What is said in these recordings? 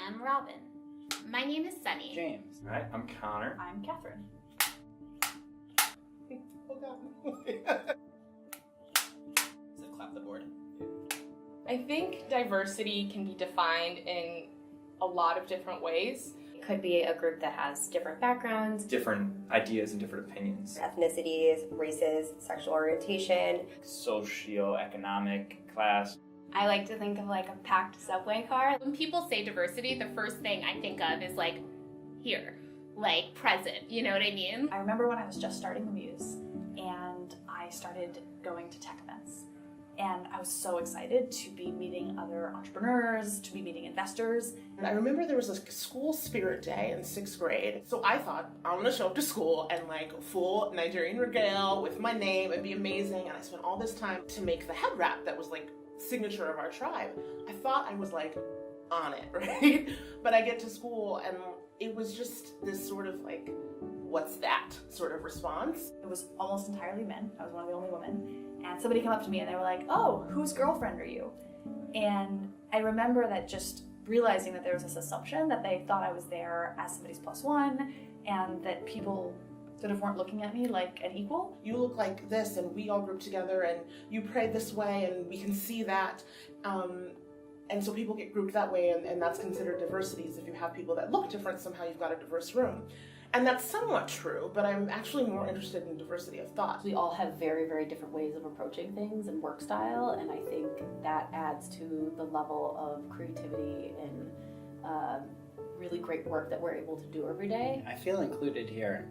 am Robin. My name is Sunny. James. All right, I'm Connor. I'm Catherine. Does it clap the board? I think diversity can be defined in a lot of different ways. It could be a group that has different backgrounds, Different ideas and different opinions. ethnicities, races, sexual orientation. Socioeconomic class. I like to think of like a packed subway car. When people say diversity, the first thing I think of is like here, like present, you know what I mean? I remember when I was just starting the Muse and I started going to tech events. And I was so excited to be meeting other entrepreneurs, to be meeting investors. I remember there was a school spirit day in 6th grade. So I thought, I'm gonna show up to school and like full Nigerian regale with my name and be amazing. And I spent all this time to make the head wrap that was like signature of our tribe. I thought I was like on it, right? But I get to school and it was just this sort of like, what's that sort of response? It was almost entirely men. I was one of the only women. And somebody came up to me and they were like, oh, whose girlfriend are you? And I remember that just realizing that there was this assumption that they thought I was there as somebody's plus one and that people sort of weren't looking at me like an equal. You look like this and we all group together and you pray this way and we can see that. And so people get grouped that way and that's considered diversity. So if you have people that look different, somehow you've got a diverse room. And that's somewhat true, but I'm actually more interested in diversity of thought. we all have very, very different ways of approaching things and work style, and I think that adds to the level of creativity and really great work that we're able to do every day. I feel included here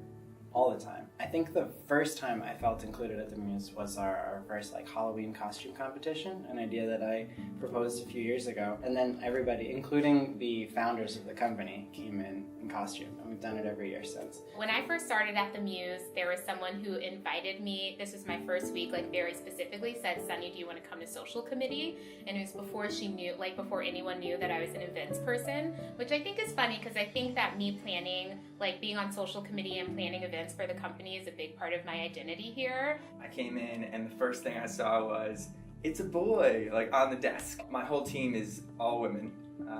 all the time. I think the first time I felt included at the Muse was our first like Halloween costume competition, an idea that I proposed a few years ago. And then everybody, including the founders of the company, came in costume, and we've done it every year since. When I first started at the Muse, there was someone who invited me. This was my first week, like very specifically said, Sunny, do you want to come to social committee? And it was before she knew, like before anyone knew that I was an events person, which I think is funny because I think that me planning, like being on social committee and planning events for the company is a big part of my identity here. I came in and the first thing I saw was, it's a boy, like on the desk. My whole team is all women,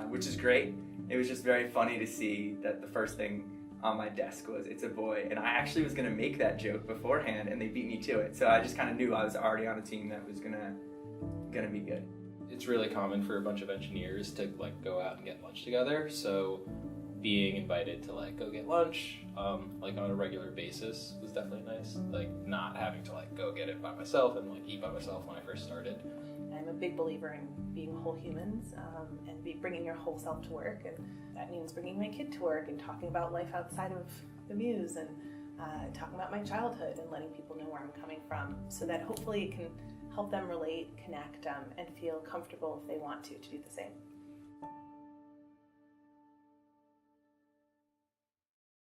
which is great. It was just very funny to see that the first thing on my desk was, it's a boy. And I actually was gonna make that joke beforehand and they beat me to it. So I just kind of knew I was already on a team that was gonna be good. It's really common for a bunch of engineers to like go out and get lunch together. So being invited to like go get lunch like on a regular basis was definitely nice. Like not having to like go get it by myself and like eat by myself when I first started. I'm a big believer in being whole humans and bringing your whole self to work, and that means bringing my kid to work and talking about life outside of the Muse and talking about my childhood and letting people know where I'm coming from so that hopefully it can help them relate, connect, and feel comfortable if they want to do the same.